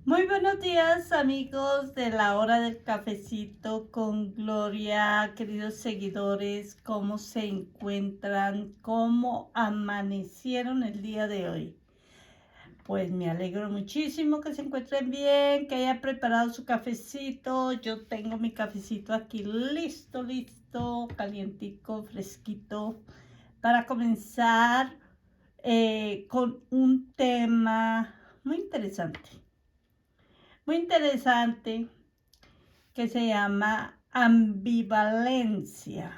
Muy buenos días, amigos de la hora del cafecito con Gloria, queridos seguidores, ¿cómo se encuentran? ¿Cómo amanecieron el día de hoy? Pues me alegro muchísimo que se encuentren bien, que hayan preparado su cafecito. Yo tengo mi cafecito aquí listo, calientico, fresquito, para comenzar con un tema muy interesante. Muy interesante que se llama ambivalencia.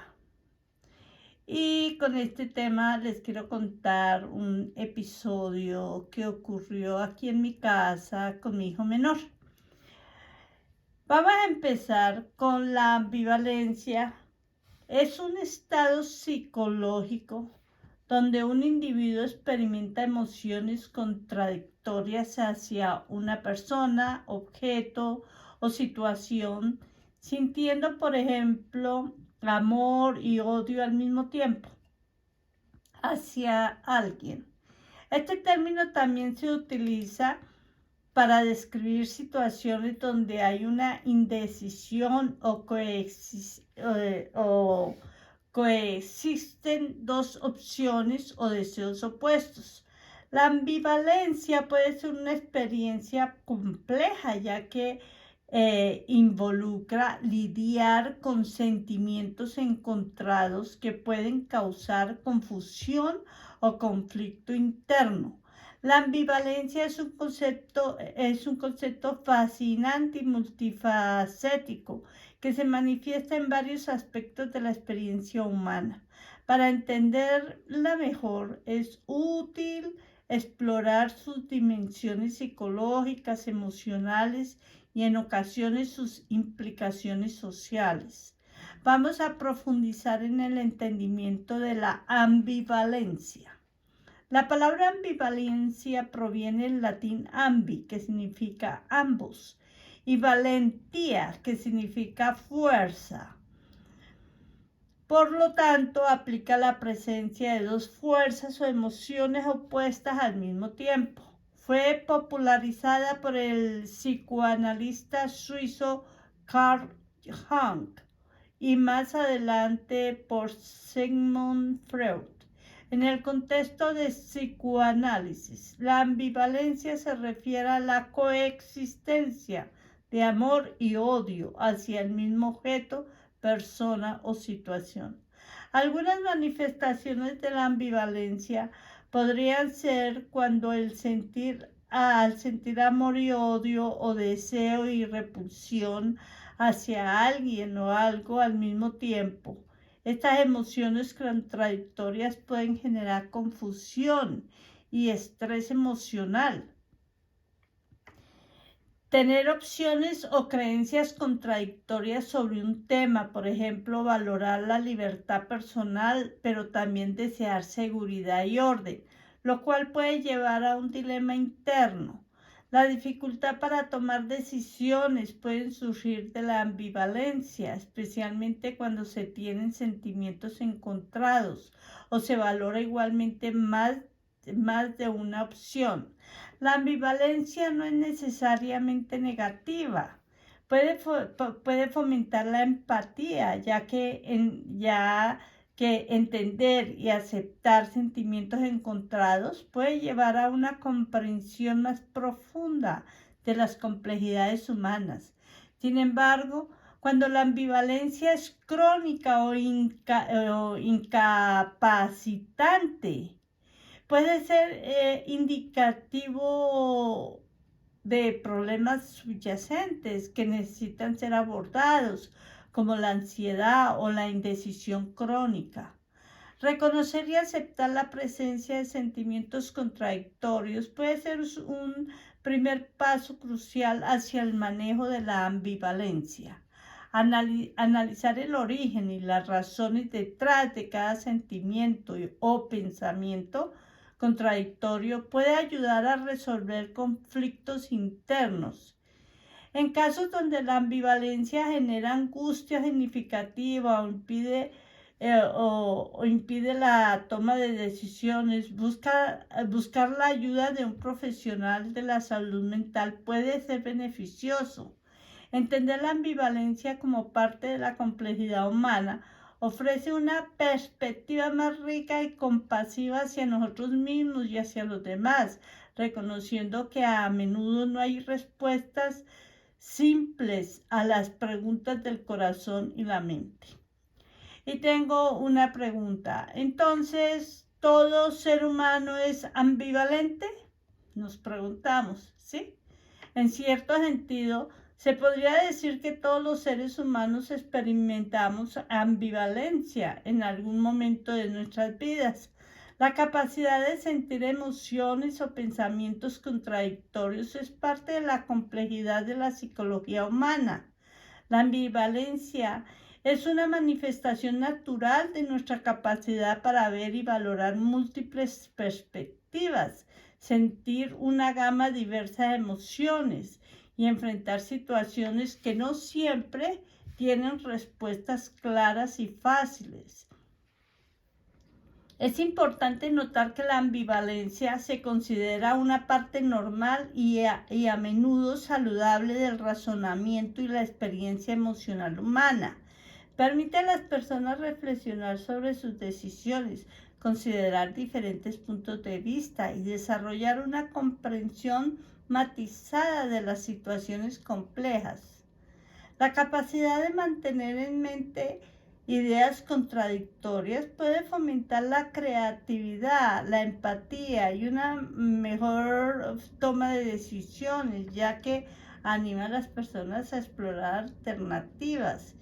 Y con este tema les quiero contar un episodio que ocurrió aquí en mi casa con mi hijo menor. Vamos a empezar con la ambivalencia. Es un estado psicológico donde un individuo experimenta emociones contradictorias hacia una persona, objeto o situación, sintiendo, por ejemplo, amor y odio al mismo tiempo hacia alguien. Este término también se utiliza para describir situaciones donde hay una indecisión o coexisten dos opciones o deseos opuestos. La ambivalencia puede ser una experiencia compleja, ya que involucra lidiar con sentimientos encontrados que pueden causar confusión o conflicto interno. La ambivalencia es un concepto fascinante y multifacético que se manifiesta en varios aspectos de la experiencia humana. Para entenderla mejor, es útil explorar sus dimensiones psicológicas, emocionales y en ocasiones sus implicaciones sociales. Vamos a profundizar en el entendimiento de la ambivalencia. La palabra ambivalencia proviene del latín ambi, que significa ambos, y valentía, que significa fuerza. Por lo tanto, aplica la presencia de dos fuerzas o emociones opuestas al mismo tiempo. Fue popularizada por el psicoanalista suizo Carl Jung y más adelante por Sigmund Freud. En el contexto de psicoanálisis, la ambivalencia se refiere a la coexistencia de amor y odio hacia el mismo objeto, persona o situación. Algunas manifestaciones de la ambivalencia podrían ser cuando al sentir amor y odio o deseo y repulsión hacia alguien o algo al mismo tiempo. Estas emociones contradictorias pueden generar confusión y estrés emocional. Tener opciones o creencias contradictorias sobre un tema, por ejemplo, valorar la libertad personal, pero también desear seguridad y orden, lo cual puede llevar a un dilema interno. La dificultad para tomar decisiones puede surgir de la ambivalencia, especialmente cuando se tienen sentimientos encontrados o se valora igualmente más de una opción. La ambivalencia no es necesariamente negativa. Puede fomentar la empatía, ya que entender y aceptar sentimientos encontrados puede llevar a una comprensión más profunda de las complejidades humanas. Sin embargo, cuando la ambivalencia es crónica o incapacitante, puede ser indicativo de problemas subyacentes que necesitan ser abordados, como la ansiedad o la indecisión crónica. Reconocer y aceptar la presencia de sentimientos contradictorios puede ser un primer paso crucial hacia el manejo de la ambivalencia. Analizar el origen y las razones detrás de cada sentimiento o pensamiento contradictorio puede ayudar a resolver conflictos internos. En casos donde la ambivalencia genera angustia significativa o impide o impide la toma de decisiones, buscar la ayuda de un profesional de la salud mental puede ser beneficioso. Entender la ambivalencia como parte de la complejidad humana ofrece una perspectiva más rica y compasiva hacia nosotros mismos y hacia los demás, reconociendo que a menudo no hay respuestas simples a las preguntas del corazón y la mente. Y tengo una pregunta. Entonces, ¿todo ser humano es ambivalente? Nos preguntamos, ¿sí? En cierto sentido, se podría decir que todos los seres humanos experimentamos ambivalencia en algún momento de nuestras vidas. La capacidad de sentir emociones o pensamientos contradictorios es parte de la complejidad de la psicología humana. La ambivalencia es una manifestación natural de nuestra capacidad para ver y valorar múltiples perspectivas, sentir una gama diversa de emociones y enfrentar situaciones que no siempre tienen respuestas claras y fáciles. Es importante notar que la ambivalencia se considera una parte normal y a menudo saludable del razonamiento y la experiencia emocional humana. Permite a las personas reflexionar sobre sus decisiones, considerar diferentes puntos de vista y desarrollar una comprensión matizada de las situaciones complejas. La capacidad de mantener en mente ideas contradictorias puede fomentar la creatividad, la empatía y una mejor toma de decisiones, ya que anima a las personas a explorar alternativas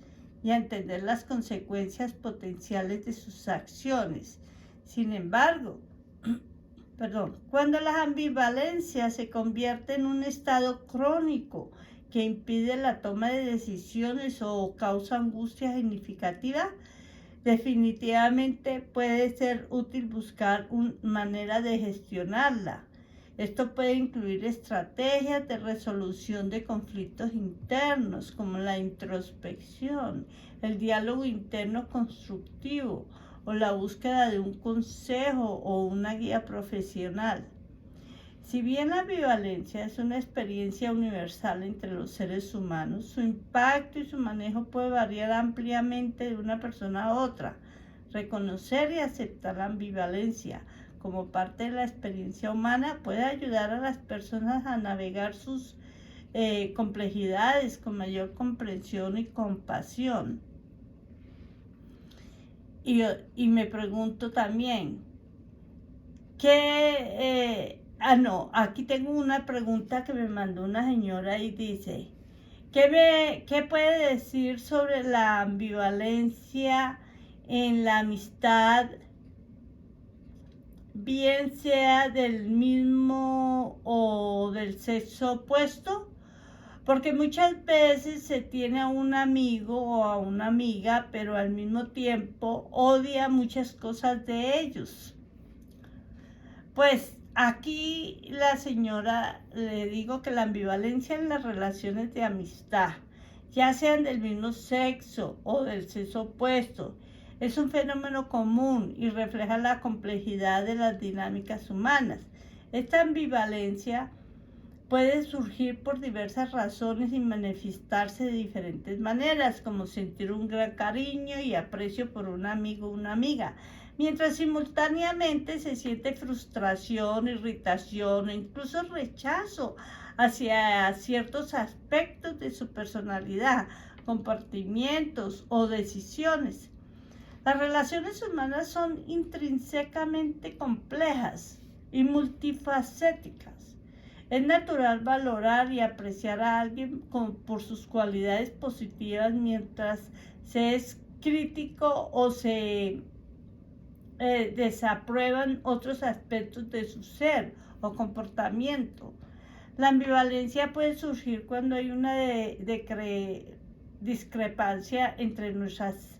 y a entender las consecuencias potenciales de sus acciones. Sin embargo, cuando la ambivalencia se convierte en un estado crónico que impide la toma de decisiones o causa angustia significativa, definitivamente puede ser útil buscar una manera de gestionarla. Esto puede incluir estrategias de resolución de conflictos internos, como la introspección, el diálogo interno constructivo o la búsqueda de un consejo o una guía profesional. Si bien la ambivalencia es una experiencia universal entre los seres humanos, su impacto y su manejo puede variar ampliamente de una persona a otra. Reconocer y aceptar la ambivalencia como parte de la experiencia humana puede ayudar a las personas a navegar sus complejidades con mayor comprensión y compasión. Y me pregunto también, aquí tengo una pregunta que me mandó una señora y dice, ¿qué puede decir sobre la ambivalencia en la amistad, bien sea del mismo o del sexo opuesto? Porque muchas veces se tiene a un amigo o a una amiga, pero al mismo tiempo odia muchas cosas de ellos. Pues aquí la señora le digo que la ambivalencia en las relaciones de amistad, ya sean del mismo sexo o del sexo opuesto, es un fenómeno común y refleja la complejidad de las dinámicas humanas. Esta ambivalencia puede surgir por diversas razones y manifestarse de diferentes maneras, como sentir un gran cariño y aprecio por un amigo o una amiga, mientras simultáneamente se siente frustración, irritación e incluso rechazo hacia ciertos aspectos de su personalidad, comportamientos o decisiones. Las relaciones humanas son intrínsecamente complejas y multifacéticas. Es natural valorar y apreciar a alguien por sus cualidades positivas mientras se es crítico o se desaprueban otros aspectos de su ser o comportamiento. La ambivalencia puede surgir cuando hay una discrepancia entre nuestras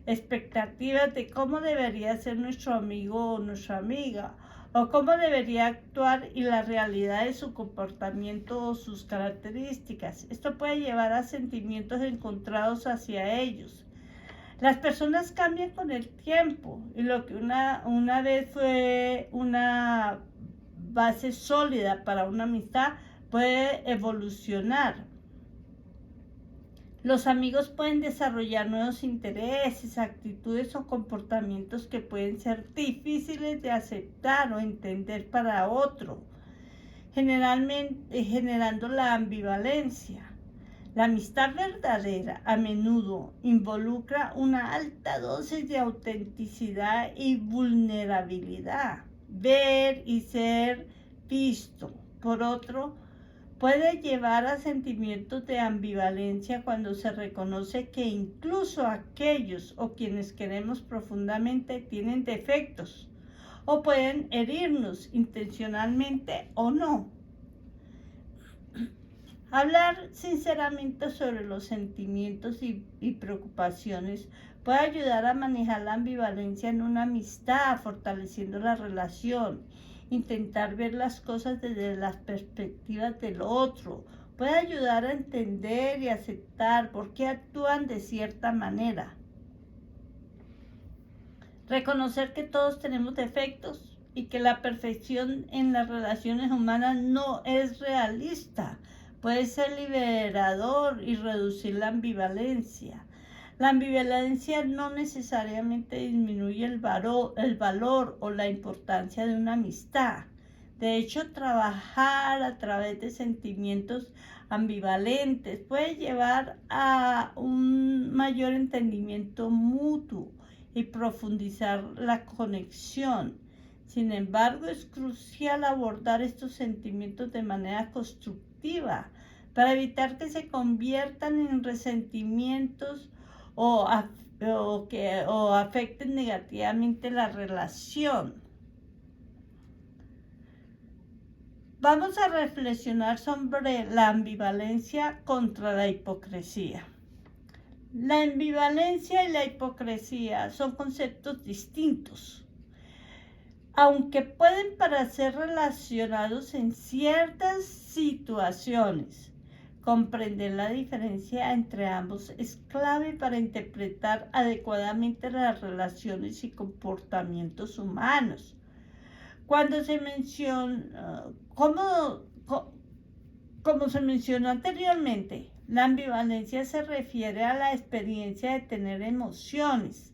expectativas de cómo debería ser nuestro amigo o nuestra amiga, o cómo debería actuar y la realidad de su comportamiento o sus características. Esto puede llevar a sentimientos encontrados hacia ellos. Las personas cambian con el tiempo y lo que una vez fue una base sólida para una amistad puede evolucionar. Los amigos pueden desarrollar nuevos intereses, actitudes o comportamientos que pueden ser difíciles de aceptar o entender para otro, generalmente generando la ambivalencia. La amistad verdadera a menudo involucra una alta dosis de autenticidad y vulnerabilidad. Ver y ser visto por otro puede llevar a sentimientos de ambivalencia cuando se reconoce que incluso aquellos o quienes queremos profundamente tienen defectos o pueden herirnos intencionalmente o no. Hablar sinceramente sobre los sentimientos y preocupaciones puede ayudar a manejar la ambivalencia en una amistad, fortaleciendo la relación. Intentar ver las cosas desde las perspectivas del otro puede ayudar a entender y aceptar por qué actúan de cierta manera. Reconocer que todos tenemos defectos y que la perfección en las relaciones humanas no es realista puede ser liberador y reducir la ambivalencia. La ambivalencia no necesariamente disminuye el valor o la importancia de una amistad. De hecho, trabajar a través de sentimientos ambivalentes puede llevar a un mayor entendimiento mutuo y profundizar la conexión. Sin embargo, es crucial abordar estos sentimientos de manera constructiva para evitar que se conviertan en resentimientos o afecten negativamente la relación. Vamos a reflexionar sobre la ambivalencia contra la hipocresía. La ambivalencia y la hipocresía son conceptos distintos, aunque pueden parecer relacionados en ciertas situaciones. Comprender la diferencia entre ambos es clave para interpretar adecuadamente las relaciones y comportamientos humanos. Cuando se menciona, como se mencionó anteriormente, la ambivalencia se refiere a la experiencia de tener emociones,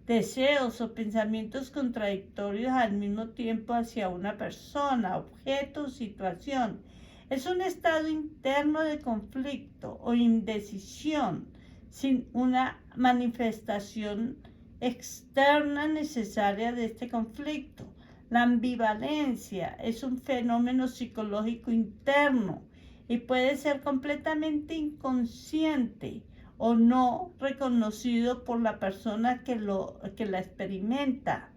deseos o pensamientos contradictorios al mismo tiempo hacia una persona, objeto o situación. Es un estado interno de conflicto o indecisión sin una manifestación externa necesaria de este conflicto. La ambivalencia es un fenómeno psicológico interno y puede ser completamente inconsciente o no reconocido por la persona que la experimenta.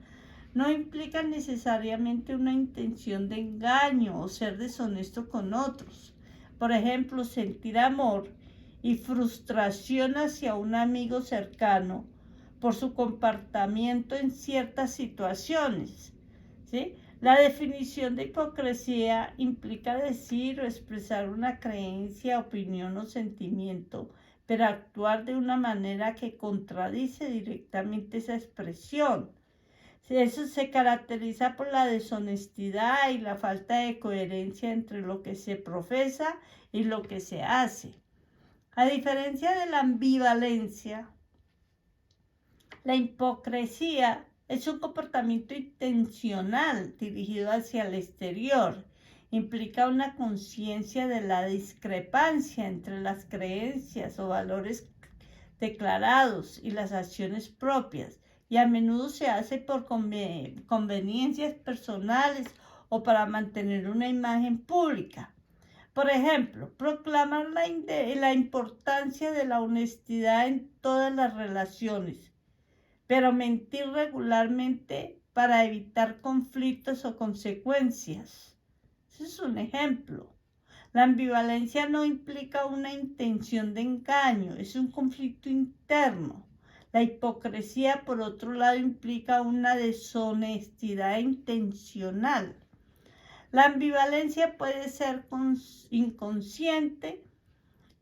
No implica necesariamente una intención de engaño o ser deshonesto con otros. Por ejemplo, sentir amor y frustración hacia un amigo cercano por su comportamiento en ciertas situaciones, ¿sí? La definición de hipocresía implica decir o expresar una creencia, opinión o sentimiento, pero actuar de una manera que contradice directamente esa expresión. Eso se caracteriza por la deshonestidad y la falta de coherencia entre lo que se profesa y lo que se hace. A diferencia de la ambivalencia, la hipocresía es un comportamiento intencional dirigido hacia el exterior. Implica una conciencia de la discrepancia entre las creencias o valores declarados y las acciones propias, y a menudo se hace por conveniencias personales o para mantener una imagen pública. Por ejemplo, proclamar la importancia de la honestidad en todas las relaciones, pero mentir regularmente para evitar conflictos o consecuencias. Ese es un ejemplo. La ambivalencia no implica una intención de engaño, es un conflicto interno. La hipocresía, por otro lado, implica una deshonestidad intencional. La ambivalencia puede ser inconsciente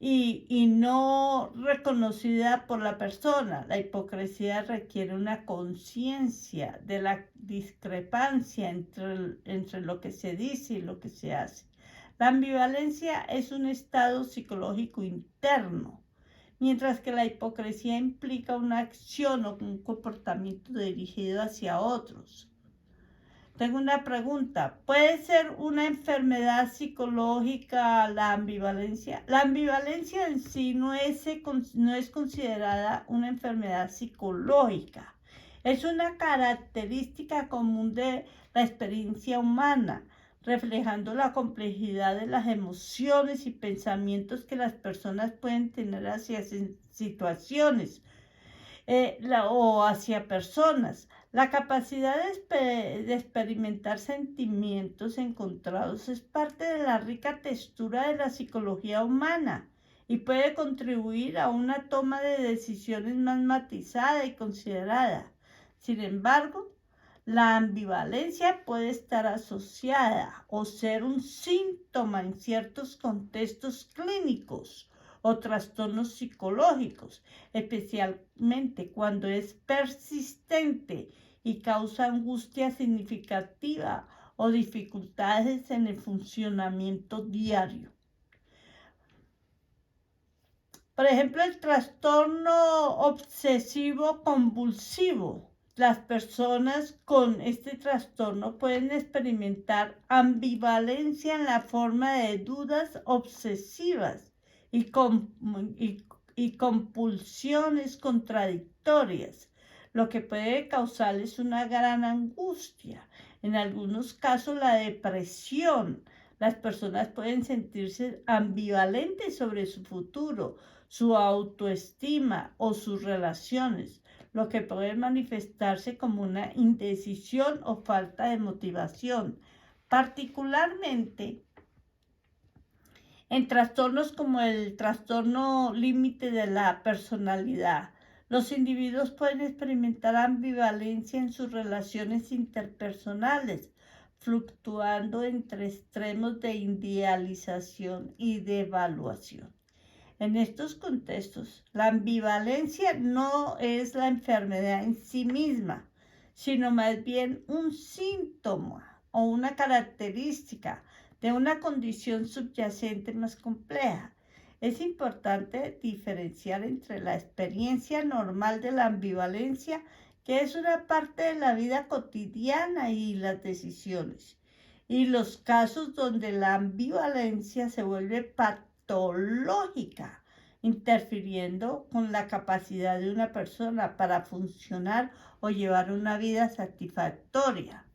y no reconocida por la persona. La hipocresía requiere una conciencia de la discrepancia entre lo que se dice y lo que se hace. La ambivalencia es un estado psicológico interno, mientras que la hipocresía implica una acción o un comportamiento dirigido hacia otros. Tengo una pregunta. ¿Puede ser una enfermedad psicológica la ambivalencia? La ambivalencia en sí no es considerada una enfermedad psicológica. Es una característica común de la experiencia humana, reflejando la complejidad de las emociones y pensamientos que las personas pueden tener hacia situaciones o hacia personas. La capacidad de experimentar sentimientos encontrados es parte de la rica textura de la psicología humana y puede contribuir a una toma de decisiones más matizada y considerada. Sin embargo, la ambivalencia puede estar asociada o ser un síntoma en ciertos contextos clínicos o trastornos psicológicos, especialmente cuando es persistente y causa angustia significativa o dificultades en el funcionamiento diario. Por ejemplo, el trastorno obsesivo compulsivo. Las personas con este trastorno pueden experimentar ambivalencia en la forma de dudas obsesivas y compulsiones contradictorias, lo que puede causarles una gran angustia. En algunos casos, la depresión. Las personas pueden sentirse ambivalentes sobre su futuro, su autoestima o sus relaciones, lo que puede manifestarse como una indecisión o falta de motivación, particularmente en trastornos como el trastorno límite de la personalidad. Los individuos pueden experimentar ambivalencia en sus relaciones interpersonales, fluctuando entre extremos de idealización y de evaluación. En estos contextos, la ambivalencia no es la enfermedad en sí misma, sino más bien un síntoma o una característica de una condición subyacente más compleja. Es importante diferenciar entre la experiencia normal de la ambivalencia, que es una parte de la vida cotidiana y las decisiones, y los casos donde la ambivalencia se vuelve patológica, interfiriendo con la capacidad de una persona para funcionar o llevar una vida satisfactoria.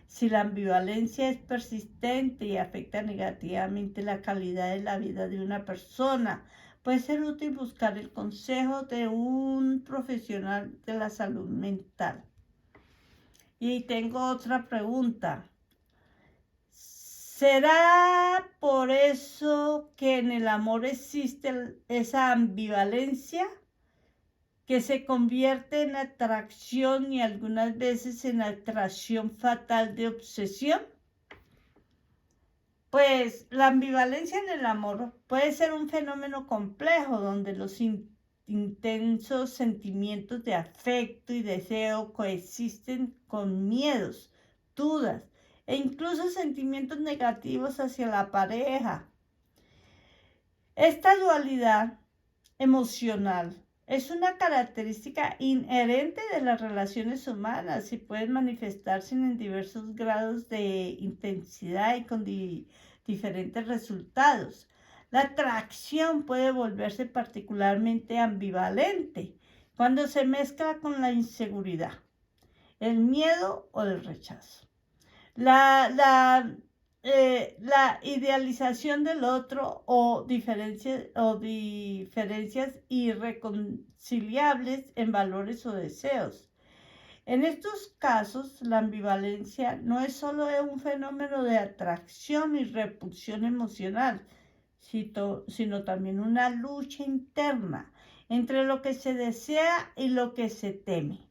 Si la ambivalencia es persistente y afecta negativamente la calidad de la vida de una persona, puede ser útil buscar el consejo de un profesional de la salud mental. Y tengo otra pregunta. ¿Será por eso que en el amor existe esa ambivalencia que se convierte en atracción y algunas veces en atracción fatal de obsesión? Pues la ambivalencia en el amor puede ser un fenómeno complejo donde los intensos sentimientos de afecto y deseo coexisten con miedos, dudas e incluso sentimientos negativos hacia la pareja. Esta dualidad emocional es una característica inherente de las relaciones humanas y puede manifestarse en diversos grados de intensidad y con diferentes resultados. La atracción puede volverse particularmente ambivalente cuando se mezcla con la inseguridad, el miedo o el rechazo. La idealización del otro o diferencias irreconciliables en valores o deseos. En estos casos, la ambivalencia no es solo un fenómeno de atracción y repulsión emocional, sino también una lucha interna entre lo que se desea y lo que se teme.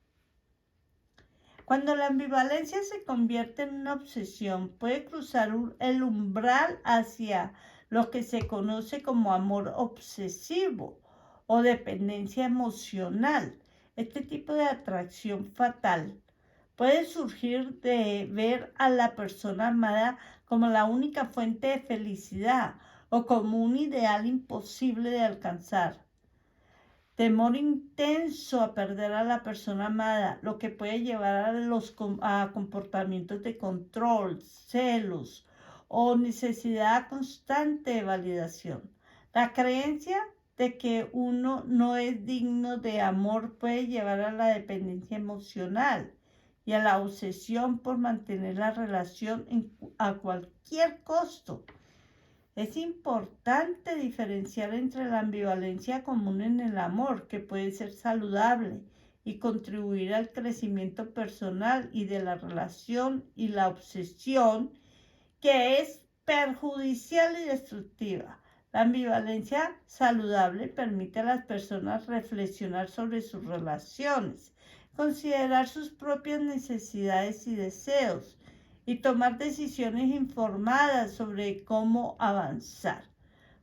Cuando la ambivalencia se convierte en una obsesión, puede cruzar el umbral hacia lo que se conoce como amor obsesivo o dependencia emocional. Este tipo de atracción fatal puede surgir de ver a la persona amada como la única fuente de felicidad o como un ideal imposible de alcanzar. Temor intenso a perder a la persona amada, lo que puede llevar a comportamientos de control, celos o necesidad constante de validación. La creencia de que uno no es digno de amor puede llevar a la dependencia emocional y a la obsesión por mantener la relación a cualquier costo. Es importante diferenciar entre la ambivalencia común en el amor, que puede ser saludable y contribuir al crecimiento personal y de la relación, y la obsesión, que es perjudicial y destructiva. La ambivalencia saludable permite a las personas reflexionar sobre sus relaciones, considerar sus propias necesidades y deseos, y tomar decisiones informadas sobre cómo avanzar.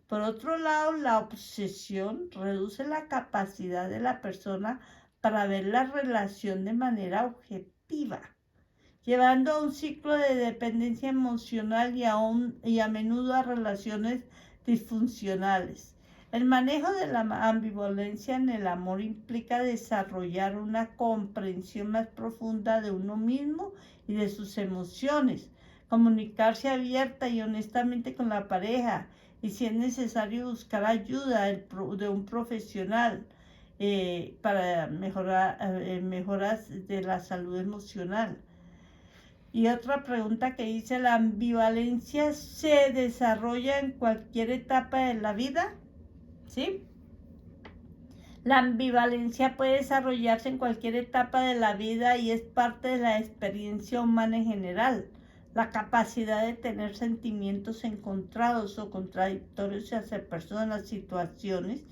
Por otro lado, la obsesión reduce la capacidad de la persona para ver la relación de manera objetiva, llevando a un ciclo de dependencia emocional y a menudo a relaciones disfuncionales. El manejo de la ambivalencia en el amor implica desarrollar una comprensión más profunda de uno mismo y de sus emociones, comunicarse abierta y honestamente con la pareja, y si es necesario buscar ayuda de un profesional para mejoras de la salud emocional. Y otra pregunta que dice: ¿la ambivalencia se desarrolla en cualquier etapa de la vida? ¿Sí? La ambivalencia puede desarrollarse en cualquier etapa de la vida y es parte de la experiencia humana en general. La capacidad de tener sentimientos encontrados o contradictorios hacia personas, situaciones,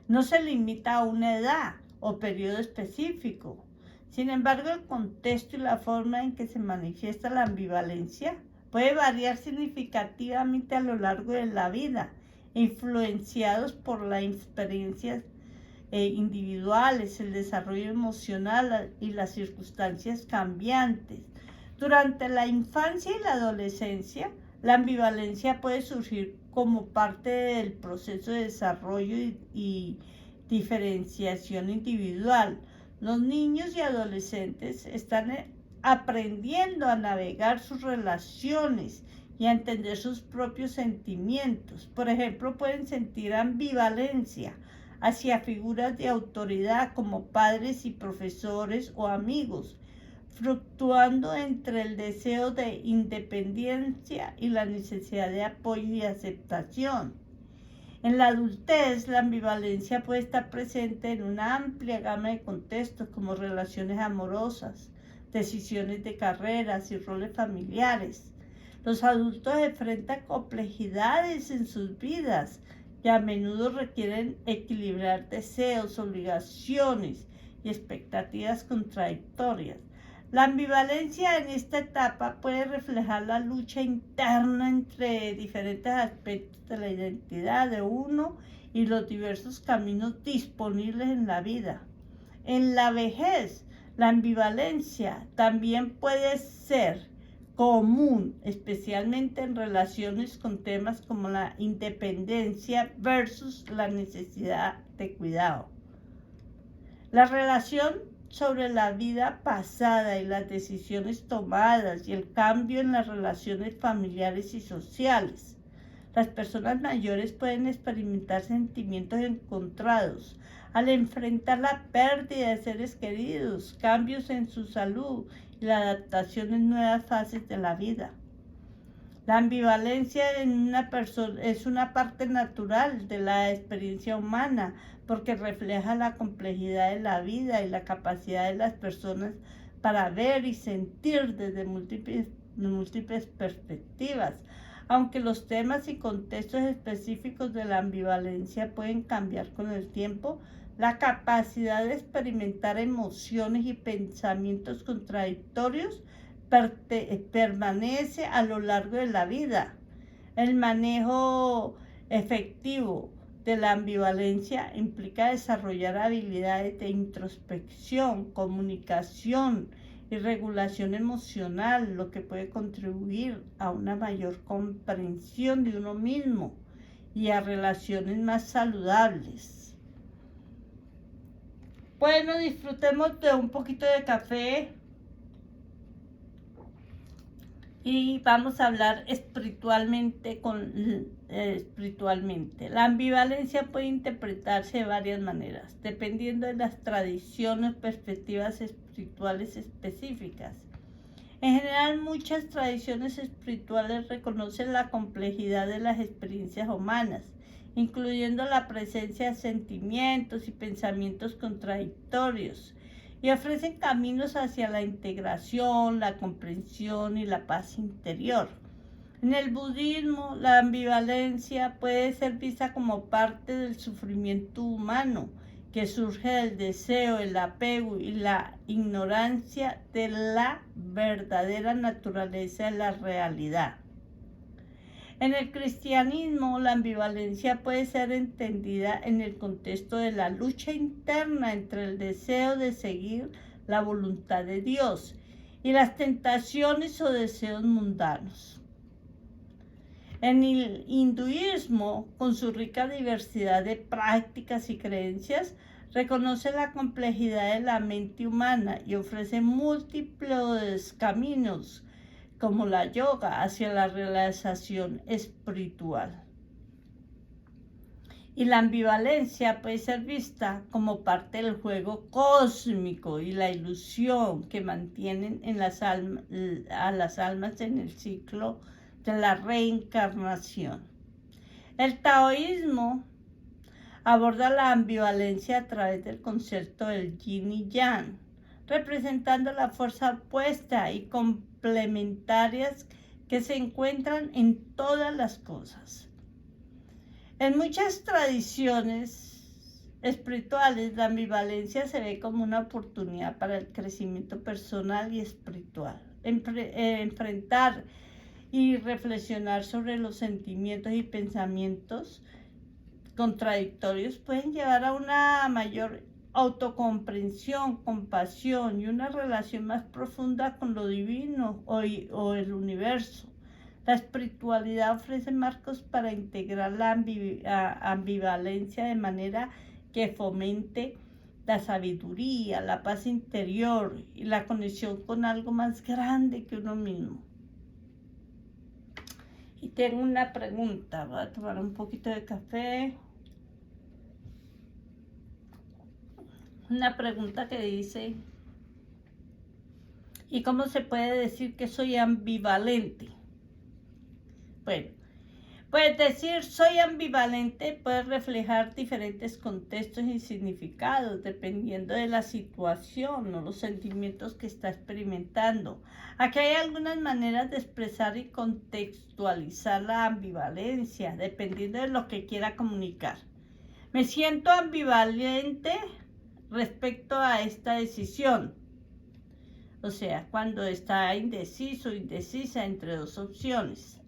no se limita a una edad o periodo específico. Sin embargo, el contexto y la forma en que se manifiesta la ambivalencia puede variar significativamente a lo largo de la vida, influenciados por las experiencias individuales, el desarrollo emocional y las circunstancias cambiantes. Durante la infancia y la adolescencia, la ambivalencia puede surgir como parte del proceso de desarrollo y diferenciación individual. Los niños y adolescentes están aprendiendo a navegar sus relaciones y a entender sus propios sentimientos. Por ejemplo, pueden sentir ambivalencia hacia figuras de autoridad como padres y profesores o amigos, fluctuando entre el deseo de independencia y la necesidad de apoyo y aceptación. En la adultez, la ambivalencia puede estar presente en una amplia gama de contextos como relaciones amorosas, decisiones de carreras y roles familiares. Los adultos enfrentan complejidades en sus vidas que a menudo requieren equilibrar deseos, obligaciones y expectativas contradictorias. La ambivalencia en esta etapa puede reflejar la lucha interna entre diferentes aspectos de la identidad de uno y los diversos caminos disponibles en la vida. En la vejez, la ambivalencia también puede ser común, especialmente en relaciones con temas como la independencia versus la necesidad de cuidado. La relación sobre la vida pasada y las decisiones tomadas y el cambio en las relaciones familiares y sociales. Las personas mayores pueden experimentar sentimientos encontrados al enfrentar la pérdida de seres queridos, cambios en su salud y la adaptación en nuevas fases de la vida. La ambivalencia en una persona es una parte natural de la experiencia humana porque refleja la complejidad de la vida y la capacidad de las personas para ver y sentir desde múltiples perspectivas. Aunque los temas y contextos específicos de la ambivalencia pueden cambiar con el tiempo, la capacidad de experimentar emociones y pensamientos contradictorios permanece a lo largo de la vida. El manejo efectivo de la ambivalencia implica desarrollar habilidades de introspección, comunicación y regulación emocional, lo que puede contribuir a una mayor comprensión de uno mismo y a relaciones más saludables. Bueno, disfrutemos de un poquito de café y vamos a hablar espiritualmente. La ambivalencia puede interpretarse de varias maneras, dependiendo de las tradiciones o perspectivas espirituales específicas. En general, muchas tradiciones espirituales reconocen la complejidad de las experiencias humanas, incluyendo la presencia de sentimientos y pensamientos contradictorios, y ofrecen caminos hacia la integración, la comprensión y la paz interior. En el budismo, la ambivalencia puede ser vista como parte del sufrimiento humano, que surge del deseo, el apego y la ignorancia de la verdadera naturaleza de la realidad. En el cristianismo, la ambivalencia puede ser entendida en el contexto de la lucha interna entre el deseo de seguir la voluntad de Dios y las tentaciones o deseos mundanos. En el hinduismo, con su rica diversidad de prácticas y creencias, reconoce la complejidad de la mente humana y ofrece múltiples caminos, como la yoga, hacia la realización espiritual. Y la ambivalencia puede ser vista como parte del juego cósmico y la ilusión que mantienen a las almas en el ciclo de la reencarnación. El taoísmo aborda la ambivalencia a través del concepto del yin y yang, representando la fuerza opuesta y complementarias que se encuentran en todas las cosas. En muchas tradiciones espirituales, la ambivalencia se ve como una oportunidad para el crecimiento personal y espiritual. Enfrentar y reflexionar sobre los sentimientos y pensamientos contradictorios pueden llevar a una mayor autocomprensión, compasión y una relación más profunda con lo divino o el universo. La espiritualidad ofrece marcos para integrar la ambivalencia de manera que fomente la sabiduría, la paz interior y la conexión con algo más grande que uno mismo. Y tengo una pregunta, voy a tomar un poquito de café. Una pregunta que dice, ¿y cómo se puede decir que soy ambivalente? Bueno, pues decir soy ambivalente puede reflejar diferentes contextos y significados dependiendo de la situación o los sentimientos que está experimentando. Aquí hay algunas maneras de expresar y contextualizar la ambivalencia dependiendo de lo que quiera comunicar. Me siento ambivalente respecto a esta decisión. O sea, cuando está indeciso o indecisa entre dos opciones.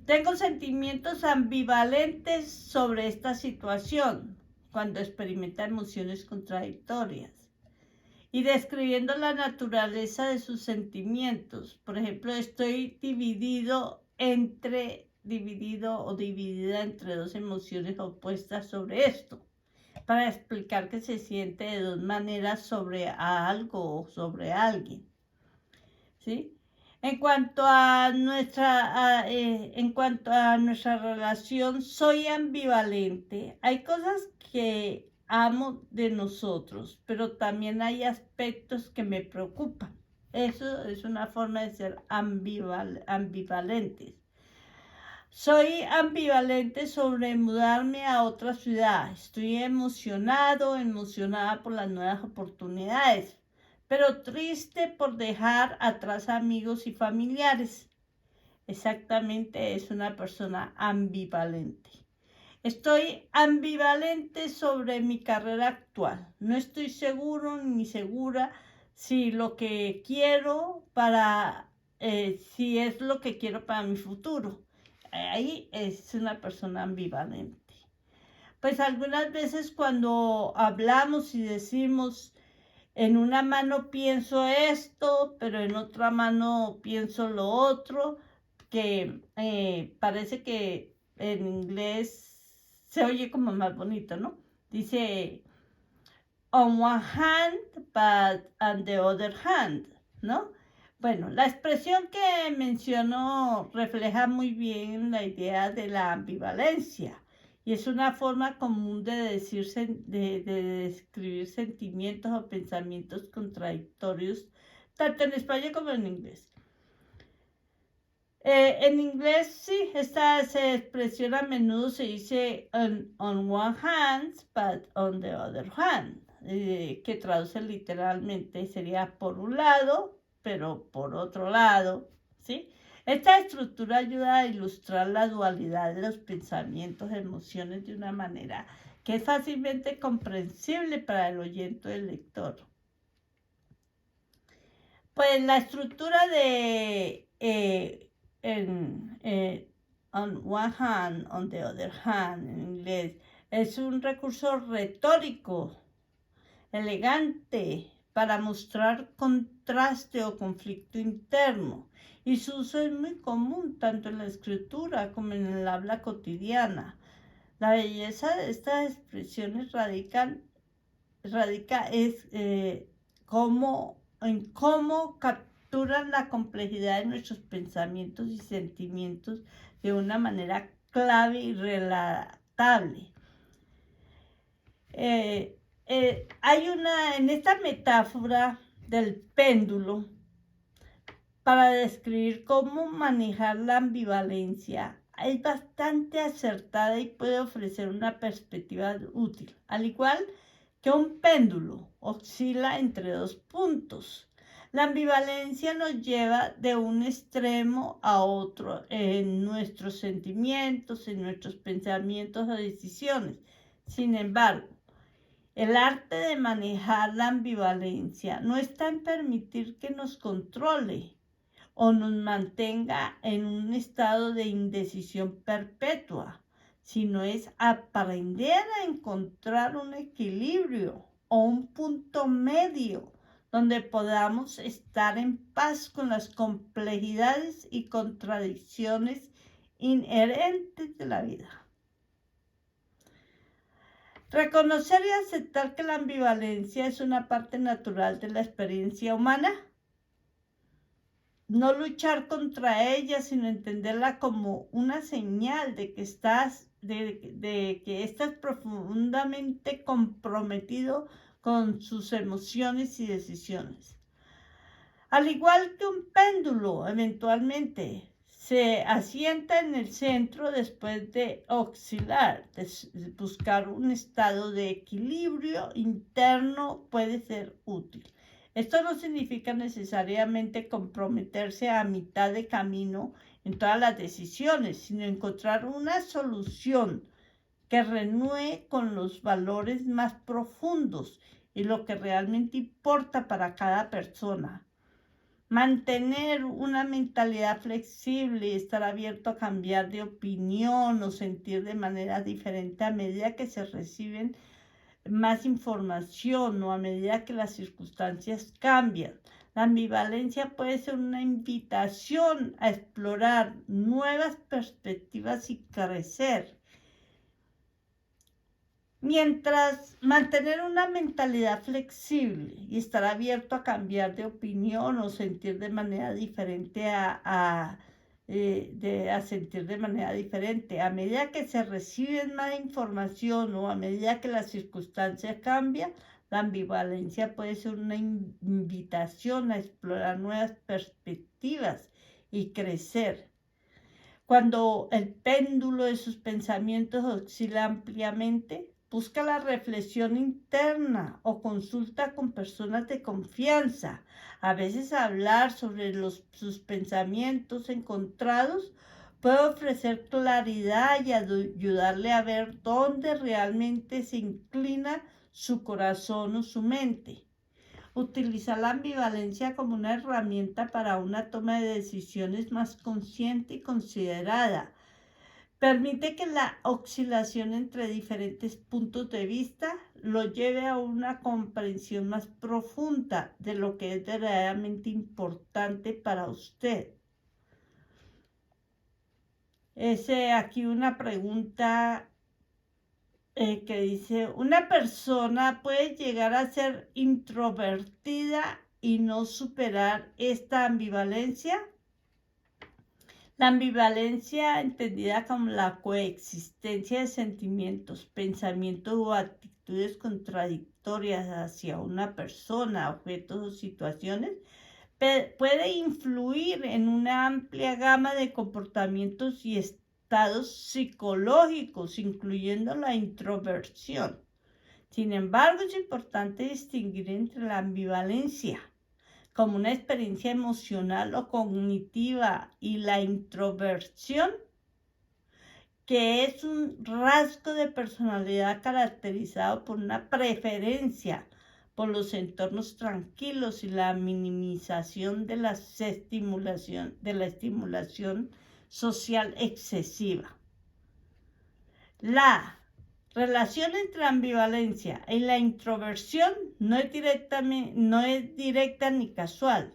Tengo sentimientos ambivalentes sobre esta situación, cuando experimenta emociones contradictorias. Y describiendo la naturaleza de sus sentimientos. Por ejemplo, estoy dividido o dividida entre dos emociones opuestas sobre esto, para explicar que se siente de dos maneras sobre algo o sobre alguien. ¿Sí? En cuanto a nuestra relación, soy ambivalente. Hay cosas que amo de nosotros, pero también hay aspectos que me preocupan. Eso es una forma de ser ambivalentes. Soy ambivalente sobre mudarme a otra ciudad. Estoy emocionada por las nuevas oportunidades, pero triste por dejar atrás amigos y familiares. Exactamente, es una persona ambivalente. Estoy ambivalente sobre mi carrera actual. No estoy seguro ni segura si lo que quiero si es lo que quiero para mi futuro. ahí es una persona ambivalente. Pues algunas veces cuando hablamos y decimos, en una mano pienso esto, pero en otra mano pienso lo otro, que parece que en inglés se oye como más bonito, ¿no? Dice, on one hand, but on the other hand, ¿no? Bueno, la expresión que menciono refleja muy bien la idea de la ambivalencia y es una forma común de de describir sentimientos o pensamientos contradictorios, tanto en español como en inglés. En inglés, sí, esta expresión a menudo se dice on one hand, but on the other hand, que traduce literalmente sería por un lado, pero por otro lado, ¿sí? Esta estructura ayuda a ilustrar la dualidad de los pensamientos y emociones de una manera que es fácilmente comprensible para el oyente o el lector. Pues la estructura de on one hand, on the other hand, en inglés, es un recurso retórico, elegante, para mostrar contraste o conflicto interno. Y su uso es muy común tanto en la escritura como en el habla cotidiana. La belleza de estas expresiones radica en cómo capturan la complejidad de nuestros pensamientos y sentimientos de una manera clave y relatable. En esta metáfora del péndulo, para describir cómo manejar la ambivalencia, es bastante acertada y puede ofrecer una perspectiva útil, al igual que un péndulo oscila entre dos puntos. La ambivalencia nos lleva de un extremo a otro en nuestros sentimientos, en nuestros pensamientos o decisiones. Sin embargo, el arte de manejar la ambivalencia no está en permitir que nos controle o nos mantenga en un estado de indecisión perpetua, sino es aprender a encontrar un equilibrio o un punto medio donde podamos estar en paz con las complejidades y contradicciones inherentes de la vida. Reconocer y aceptar que la ambivalencia es una parte natural de la experiencia humana. No luchar contra ella, sino entenderla como una señal de que estás profundamente comprometido con sus emociones y decisiones. Al igual que un péndulo, eventualmente se asienta en el centro después de oscilar, de buscar un estado de equilibrio interno puede ser útil. Esto no significa necesariamente comprometerse a mitad de camino en todas las decisiones, sino encontrar una solución que renueve con los valores más profundos y lo que realmente importa para cada persona. Mantener una mentalidad flexible y estar abierto a cambiar de opinión o sentir de manera diferente a medida que se reciben más información o a medida que las circunstancias cambian. La ambivalencia puede ser una invitación a explorar nuevas perspectivas y crecer. Mientras mantener una mentalidad flexible y estar abierto a cambiar de opinión o sentir de manera diferente a sentir de manera diferente. A medida que se recibe más información o a medida que las circunstancias cambian, la ambivalencia puede ser una invitación a explorar nuevas perspectivas y crecer. Cuando el péndulo de sus pensamientos oscila ampliamente, busca la reflexión interna o consulta con personas de confianza. A veces hablar sobre sus pensamientos encontrados puede ofrecer claridad y ayudarle a ver dónde realmente se inclina su corazón o su mente. Utilizar la ambivalencia como una herramienta para una toma de decisiones más consciente y considerada Permite que la oscilación entre diferentes puntos de vista lo lleve a una comprensión más profunda de lo que es verdaderamente importante para usted. Aquí una pregunta que dice, ¿una persona puede llegar a ser introvertida y no superar esta ambivalencia? La ambivalencia, entendida como la coexistencia de sentimientos, pensamientos o actitudes contradictorias hacia una persona, objetos o situaciones, puede influir en una amplia gama de comportamientos y estados psicológicos, incluyendo la introversión. Sin embargo, es importante distinguir entre la ambivalencia como una experiencia emocional o cognitiva y la introversión, que es un rasgo de personalidad caracterizado por una preferencia por los entornos tranquilos y la minimización de la estimulación social excesiva. La relación entre ambivalencia y la introversión no es directa ni casual,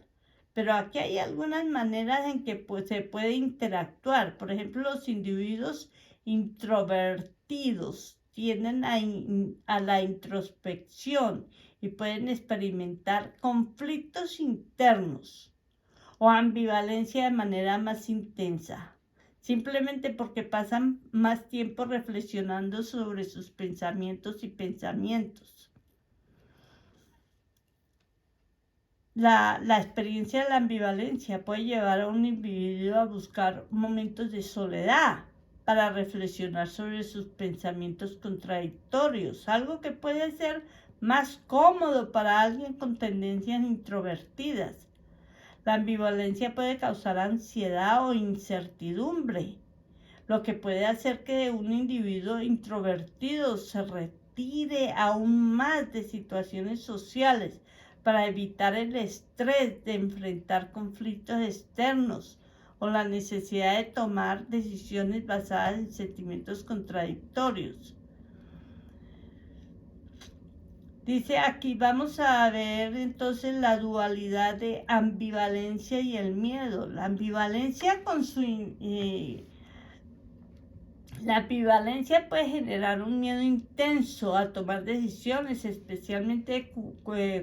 pero aquí hay algunas maneras en que se puede interactuar. Por ejemplo, los individuos introvertidos tienden a la introspección y pueden experimentar conflictos internos o ambivalencia de manera más intensa, simplemente porque pasan más tiempo reflexionando sobre sus pensamientos y pensamientos. La experiencia de la ambivalencia puede llevar a un individuo a buscar momentos de soledad para reflexionar sobre sus pensamientos contradictorios, algo que puede ser más cómodo para alguien con tendencias introvertidas. La ambivalencia puede causar ansiedad o incertidumbre, lo que puede hacer que un individuo introvertido se retire aún más de situaciones sociales para evitar el estrés de enfrentar conflictos externos o la necesidad de tomar decisiones basadas en sentimientos contradictorios. Dice aquí, vamos a ver entonces la dualidad de ambivalencia y el miedo. La ambivalencia la ambivalencia puede generar un miedo intenso a tomar decisiones, especialmente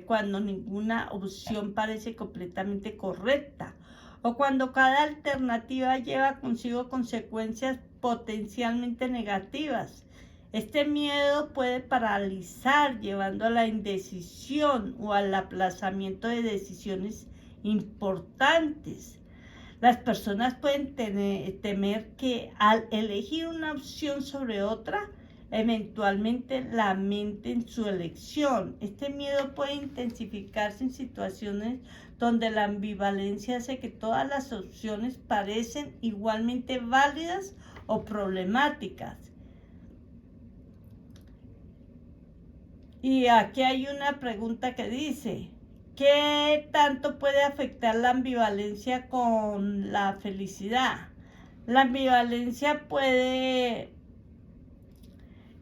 cuando ninguna opción parece completamente correcta o cuando cada alternativa lleva consigo consecuencias potencialmente negativas. Este miedo puede paralizar, llevando a la indecisión o al aplazamiento de decisiones importantes. Las personas pueden temer que al elegir una opción sobre otra, eventualmente lamenten su elección. Este miedo puede intensificarse en situaciones donde la ambivalencia hace que todas las opciones parecen igualmente válidas o problemáticas. Y aquí hay una pregunta que dice, ¿qué tanto puede afectar la ambivalencia con la felicidad? La ambivalencia puede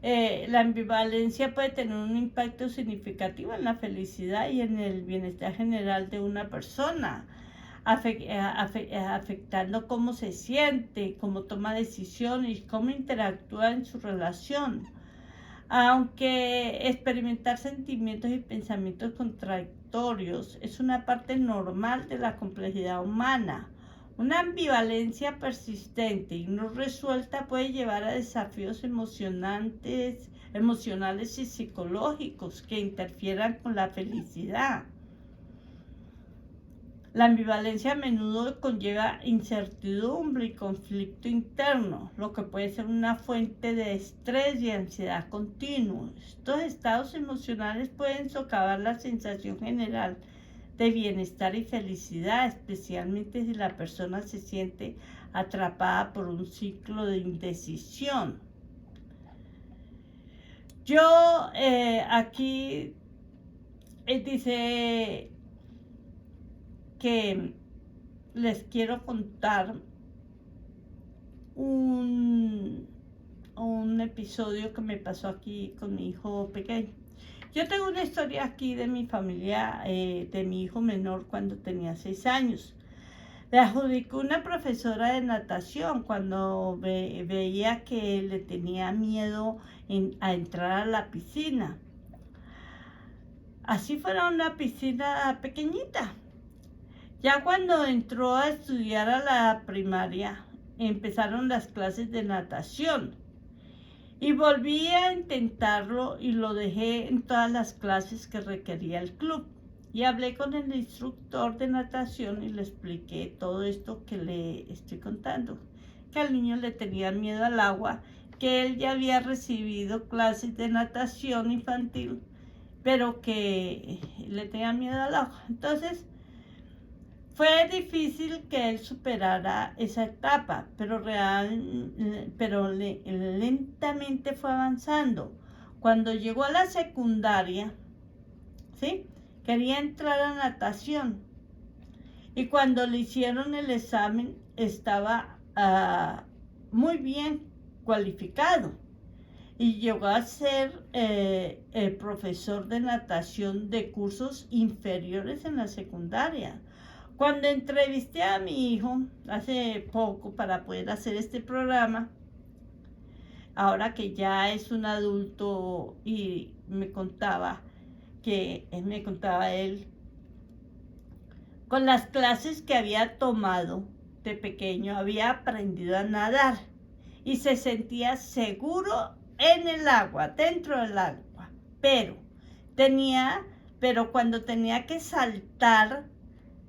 tener un impacto significativo en la felicidad y en el bienestar general de una persona, afectando cómo se siente, cómo toma decisiones y cómo interactúa en su relación. Aunque experimentar sentimientos y pensamientos contradictorios es una parte normal de la complejidad humana, una ambivalencia persistente y no resuelta puede llevar a desafíos emocionales y psicológicos que interfieran con la felicidad. La ambivalencia a menudo conlleva incertidumbre y conflicto interno, lo que puede ser una fuente de estrés y ansiedad continuo. Estos estados emocionales pueden socavar la sensación general de bienestar y felicidad, especialmente si la persona se siente atrapada por un ciclo de indecisión. Yo aquí dice que les quiero contar un episodio que me pasó aquí con mi hijo pequeño. Yo tengo una historia aquí de mi familia, de mi hijo menor cuando tenía 6 años. Le adjudicó una profesora de natación cuando veía que le tenía miedo a entrar a la piscina. Así fuera una piscina pequeñita. Ya cuando entró a estudiar a la primaria, empezaron las clases de natación. Y volví a intentarlo y lo dejé en todas las clases que requería el club. Y hablé con el instructor de natación y le expliqué todo esto que le estoy contando. Que al niño le tenía miedo al agua, que él ya había recibido clases de natación infantil, pero que le tenía miedo al agua. Entonces, fue difícil que él superara esa etapa, pero lentamente fue avanzando. Cuando llegó a la secundaria, ¿sí? Quería entrar a natación. Y cuando le hicieron el examen, estaba muy bien cualificado. Y llegó a ser el profesor de natación de cursos inferiores en la secundaria. Cuando entrevisté a mi hijo hace poco para poder hacer este programa, ahora que ya es un adulto, y me contaba él, con las clases que había tomado de pequeño, había aprendido a nadar y se sentía seguro en el agua, dentro del agua, pero cuando tenía que saltar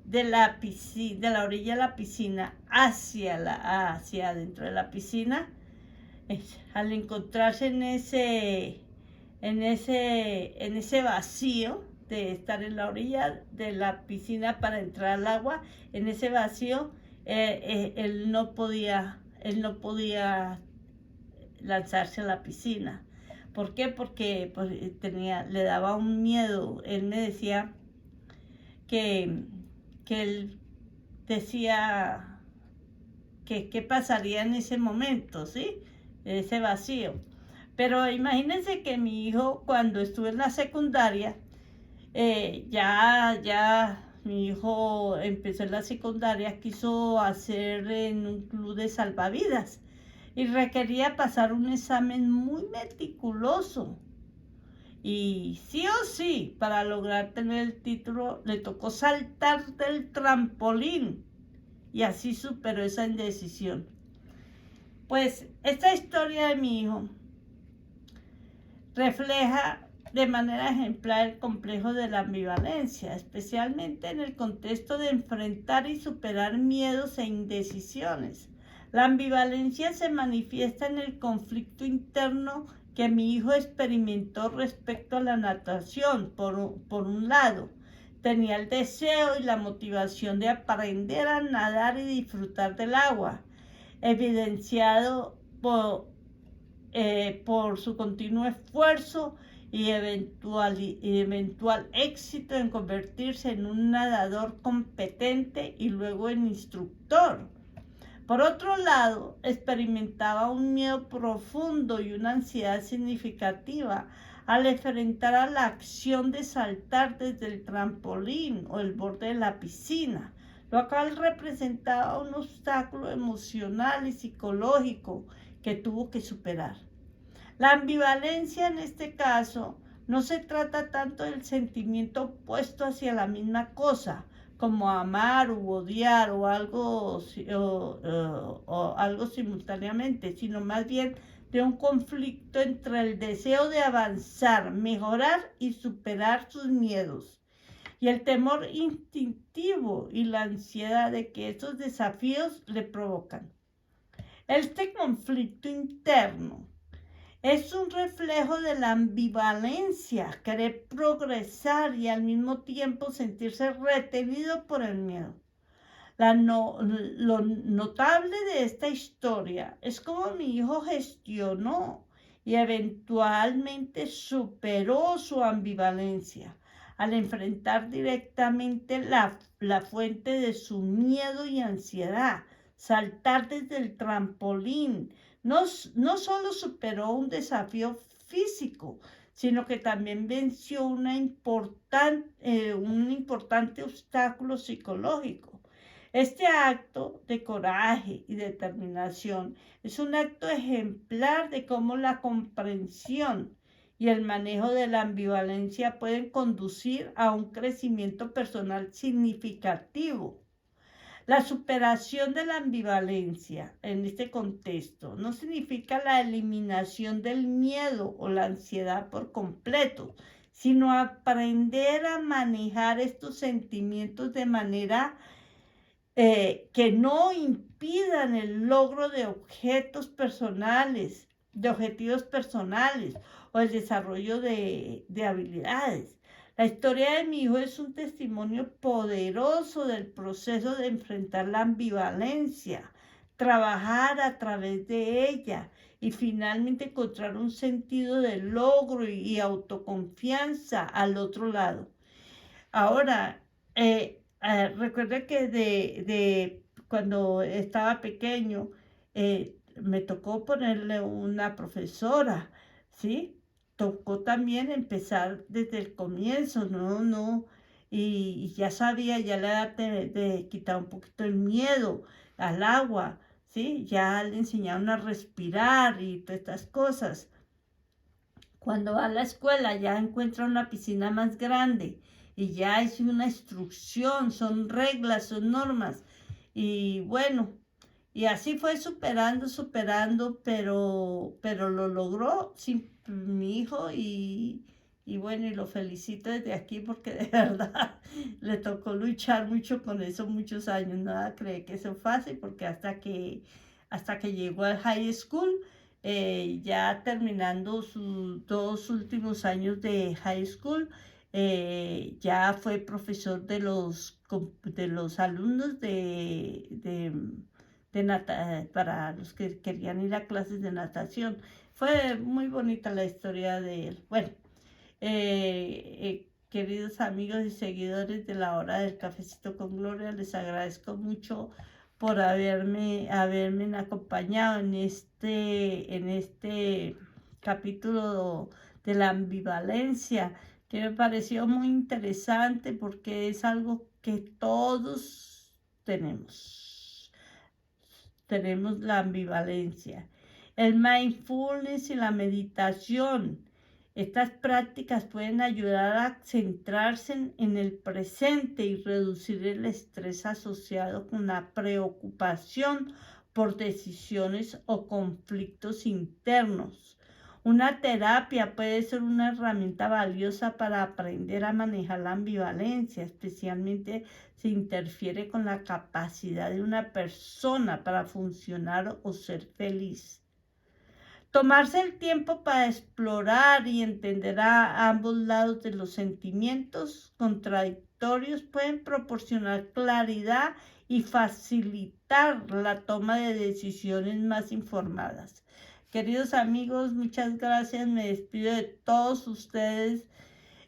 de la orilla de la piscina hacia dentro de la piscina, al encontrarse en ese vacío de estar en la orilla de la piscina para entrar al agua, en ese vacío, él no podía lanzarse a la piscina. ¿Por qué? Porque pues, le daba un miedo. Él me decía que él decía que qué pasaría en ese momento, ¿sí? Ese vacío. Pero imagínense que mi hijo, cuando estuve en la secundaria, mi hijo empezó en la secundaria, quiso hacer en un club de salvavidas y requería pasar un examen muy meticuloso. Y sí o sí, para lograr tener el título, le tocó saltar del trampolín. Y así superó esa indecisión. Pues esta historia de mi hijo refleja de manera ejemplar el complejo de la ambivalencia, especialmente en el contexto de enfrentar y superar miedos e indecisiones. La ambivalencia se manifiesta en el conflicto interno que mi hijo experimentó respecto a la natación. Por un lado, tenía el deseo y la motivación de aprender a nadar y disfrutar del agua, evidenciado por su continuo esfuerzo y eventual éxito en convertirse en un nadador competente y luego en instructor. Por otro lado, experimentaba un miedo profundo y una ansiedad significativa al enfrentar a la acción de saltar desde el trampolín o el borde de la piscina, lo cual representaba un obstáculo emocional y psicológico que tuvo que superar. La ambivalencia en este caso no se trata tanto del sentimiento opuesto hacia la misma cosa, como amar u odiar o algo simultáneamente, sino más bien de un conflicto entre el deseo de avanzar, mejorar y superar sus miedos, y el temor instintivo y la ansiedad de que estos desafíos le provocan. Este conflicto interno es un reflejo de la ambivalencia, querer progresar y al mismo tiempo sentirse retenido por el miedo. Lo notable de esta historia es cómo mi hijo gestionó y eventualmente superó su ambivalencia al enfrentar directamente la fuente de su miedo y ansiedad, saltar desde el trampolín. No solo superó un desafío físico, sino que también venció un importante obstáculo psicológico. Este acto de coraje y determinación es un acto ejemplar de cómo la comprensión y el manejo de la ambivalencia pueden conducir a un crecimiento personal significativo. La superación de la ambivalencia en este contexto no significa la eliminación del miedo o la ansiedad por completo, sino aprender a manejar estos sentimientos de manera que no impidan el logro de objetivos personales o el desarrollo de habilidades. La historia de mi hijo es un testimonio poderoso del proceso de enfrentar la ambivalencia, trabajar a través de ella y finalmente encontrar un sentido de logro y autoconfianza al otro lado. Ahora, recuerda que de cuando estaba pequeño, me tocó ponerle una profesora, ¿sí? Tocó también empezar desde el comienzo, no, y ya sabía, ya le edad de quitar un poquito el miedo al agua, ¿sí? Ya le enseñaron a respirar y todas estas cosas. Cuando va a la escuela ya encuentra una piscina más grande y ya es una instrucción, son reglas, son normas. Y bueno, y así fue superando, pero lo logró mi hijo y bueno, y lo felicito desde aquí porque de verdad le tocó luchar mucho con eso muchos años. Nada cree que eso es fácil porque hasta que llegó al high school, ya terminando sus 2 últimos años de high school, ya fue profesor de los alumnos para los que querían ir a clases de natación. Fue muy bonita la historia de él. Bueno, queridos amigos y seguidores de la hora del cafecito con Gloria, les agradezco mucho por haberme acompañado en este capítulo de la ambivalencia, que me pareció muy interesante porque es algo que todos tenemos. Tenemos la ambivalencia. El mindfulness y la meditación. Estas prácticas pueden ayudar a centrarse en el presente y reducir el estrés asociado con la preocupación por decisiones o conflictos internos. Una terapia puede ser una herramienta valiosa para aprender a manejar la ambivalencia, especialmente si interfiere con la capacidad de una persona para funcionar o ser feliz. Tomarse el tiempo para explorar y entender a ambos lados de los sentimientos contradictorios pueden proporcionar claridad y facilitar la toma de decisiones más informadas. Queridos amigos, muchas gracias. Me despido de todos ustedes.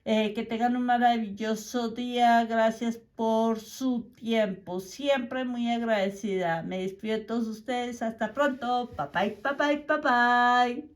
Que tengan un maravilloso día. Gracias por su tiempo. Siempre muy agradecida. Me despido de todos ustedes. Hasta pronto. Bye bye, bye bye, bye bye.